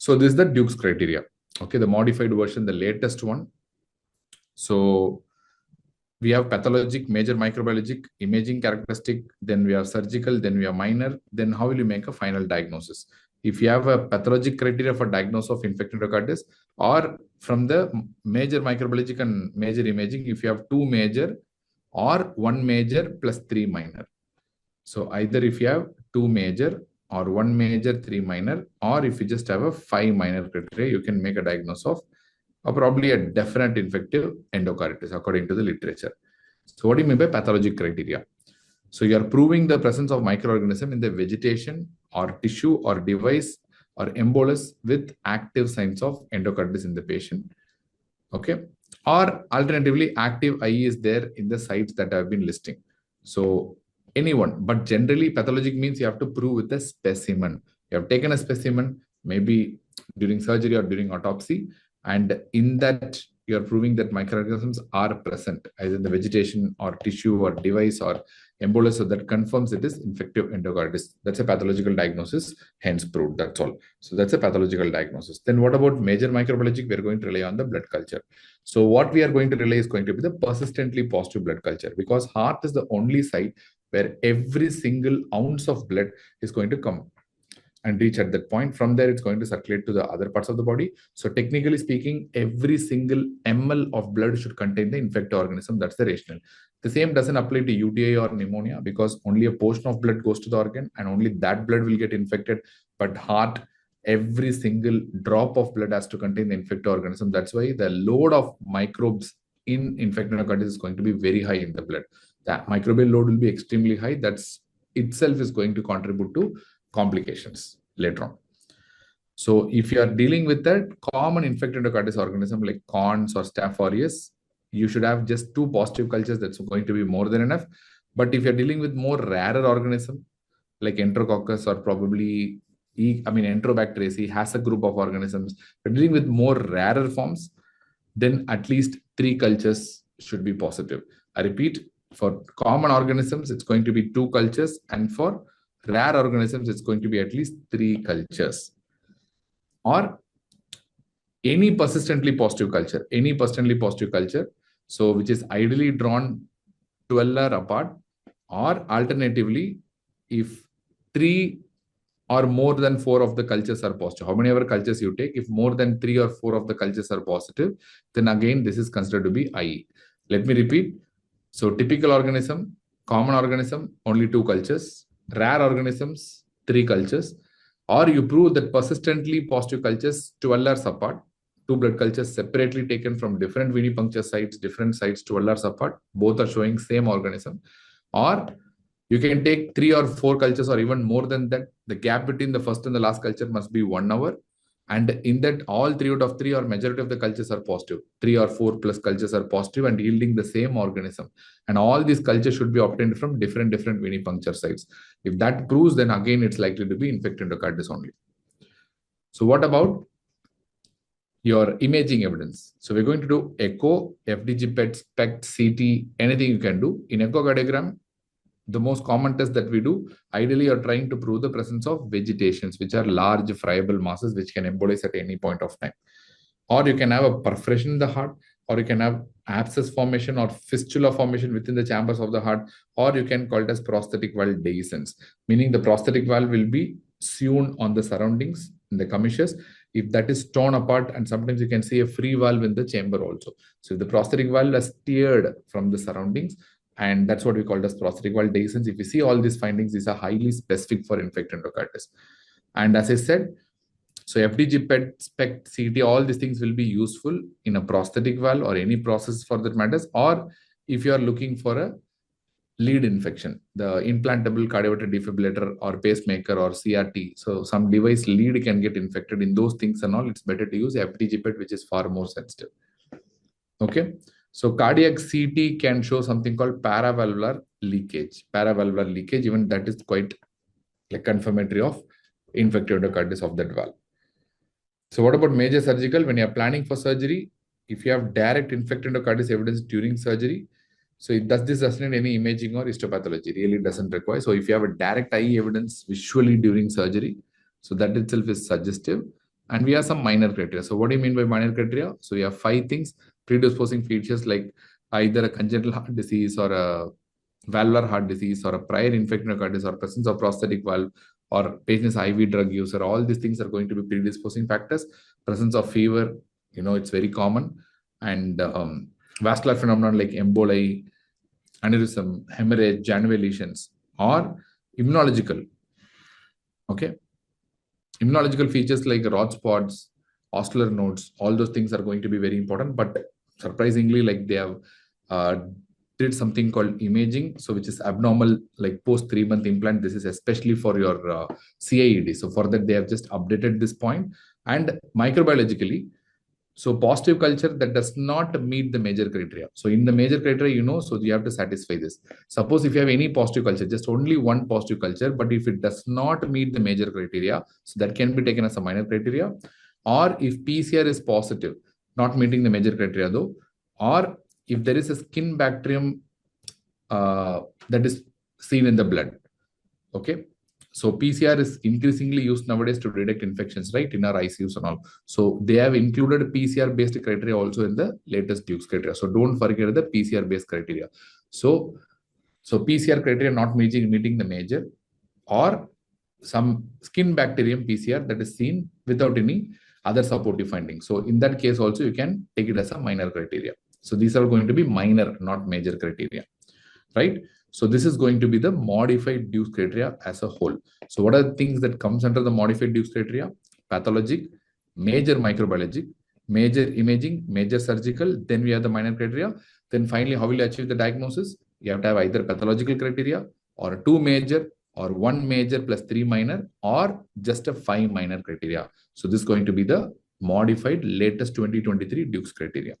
So this is the Duke's criteria. Okay, the modified version, the latest one. So we have pathologic, major microbiologic, imaging characteristic, then we have surgical, then we have minor. Then how will you make a final diagnosis? If you have a pathologic criteria for diagnosis of infective endocarditis, or from the major microbiologic and major imaging, if you have 2 major or 1 major plus 3 minor. So either if you have 2 major or 1 major, 3 minor, or if you just have a 5 minor criteria, you can make a diagnosis of probably a definite infective endocarditis according to the literature. So what do you mean by pathologic criteria? So you are proving the presence of microorganism in the vegetation or tissue or device or embolus with active signs of endocarditis in the patient. Okay. Or alternatively, active IE is there in the sites that I have been listing. So anyone, but generally pathologic means you have to prove with a specimen. You have taken a specimen, maybe during surgery or during autopsy, and in that you are proving that microorganisms are present either in the vegetation or tissue or device or embolus, so that confirms it is infective endocarditis. That's a pathological diagnosis, hence proved. That's all. So that's a pathological diagnosis. Then what about major microbiologic? We're going to rely on the blood culture. So what we are going to rely is going to be the persistently positive blood culture, because heart is the only site where every single ounce of blood is going to come and reach at that point. From there, it's going to circulate to the other parts of the body. So technically speaking, every single ml of blood should contain the infected organism. That's the rationale. The same doesn't apply to UTI or pneumonia, because only a portion of blood goes to the organ and only that blood will get infected. But heart, every single drop of blood has to contain the infected organism. That's why the load of microbes in infected endocarditis is going to be very high in the blood. That microbial load will be extremely high. That's itself is going to contribute to complications later on. So if you are dealing with a common infected endocarditis organism like Cons or Staph aureus, you should have just 2 positive cultures. That's going to be more than enough. But if you're dealing with more rarer organism like Enterococcus or probably Enterobacteriaceae has a group of organisms, but dealing with more rarer forms, then at least 3 cultures should be positive. I repeat, for common organisms, it's going to be 2 cultures, and for rare organisms, it's going to be at least 3 cultures. Or any persistently positive culture, so which is ideally drawn 12 apart, or alternatively, if 3 or more than 4 of the cultures are positive, how many ever cultures you take, if more than 3 or 4 of the cultures are positive, then again, this is considered to be IE. Let me repeat. So typical organism, common organism, only 2 cultures, rare organisms, 3 cultures, or you prove that persistently positive cultures 12 hours apart, 2 blood cultures separately taken from different venipuncture sites, different sites 12 hours apart, both are showing same organism, or you can take 3 or 4 cultures or even more than that. The gap between the first and the last culture must be 1 hour. And in that, all 3 out of 3 or majority of the cultures are positive. 3 or 4 plus cultures are positive and yielding the same organism. And all these cultures should be obtained from different venipuncture sites. If that proves, then again, it's likely to be infected endocarditis only. So what about your imaging evidence? So we're going to do echo, FDG PET, SPECT, CT, anything you can do. In echocardiogram, the most common test that we do, ideally you're trying to prove the presence of vegetations, which are large friable masses which can embolize at any point of time. Or you can have a perforation in the heart, or you can have abscess formation or fistula formation within the chambers of the heart, or you can call it as prosthetic valve dehiscence, meaning the prosthetic valve will be sewn on the surroundings in the commissures. If that is torn apart, and sometimes you can see a free valve in the chamber also. So if the prosthetic valve is teared from the surroundings, and that's what we call as prosthetic valve dehiscence. If you see all these findings, these are highly specific for infected endocarditis. And as I said, so FDG, PET, SPECT, CT, all these things will be useful in a prosthetic valve or any process for that matters, or if you are looking for a lead infection, the implantable cardioverter defibrillator or pacemaker or CRT. So some device lead can get infected. In those things and all, it's better to use FDG, PET, which is far more sensitive. Okay. So cardiac CT can show something called paravalvular leakage. Paravalvular leakage, even that is quite like confirmatory of infective endocarditis of that valve. So what about major surgical? When you are planning for surgery, if you have direct infected endocarditis evidence during surgery, so does this need any imaging or histopathology? Really doesn't require. So if you have a direct IE evidence visually during surgery, so that itself is suggestive. and we have some minor criteria. So what do you mean by minor criteria? So we have 5 things: predisposing features like either a congenital heart disease or a valvular heart disease or a prior infective endocarditis or presence of prosthetic valve or patient's IV drug user. All these things are going to be predisposing factors. Presence of fever, it's very common. And vascular phenomenon like emboli, aneurysm, hemorrhage, Janeway lesions, or immunological. Okay. Immunological features like rod spots, osteolar nodes, all those things are going to be very important. But surprisingly, like they have did something called imaging, so which is abnormal, like post 3-month implant. This is especially for your CIED. So for that, they have just updated this point. And microbiologically, so positive culture that does not meet the major criteria. So in the major criteria, so you have to satisfy this. Suppose if you have any positive culture, just only one positive culture, but if it does not meet the major criteria, so that can be taken as a minor criteria. Or if PCR is positive, not meeting the major criteria though, or if there is a skin bacterium that is seen in the blood. Okay. So PCR is increasingly used nowadays to detect infections, right, in our ICUs and all. So they have included PCR-based criteria also in the latest Duke's criteria. So don't forget the PCR-based criteria. So PCR criteria not meeting the major, or some skin bacterium PCR that is seen without any other supportive findings. So in that case also, you can take it as a minor criteria. So these are going to be minor, not major criteria, right? So this is going to be the modified Duke's criteria as a whole. So what are the things that comes under the modified Duke's criteria? Pathologic, major microbiologic, major imaging, major surgical. Then we have the minor criteria. Then finally, how will you achieve the diagnosis? You have to have either pathological criteria or 2 major or 1 major plus 3 minor, or just a 5 minor criteria. So this is going to be the modified latest 2023 Duke's criteria.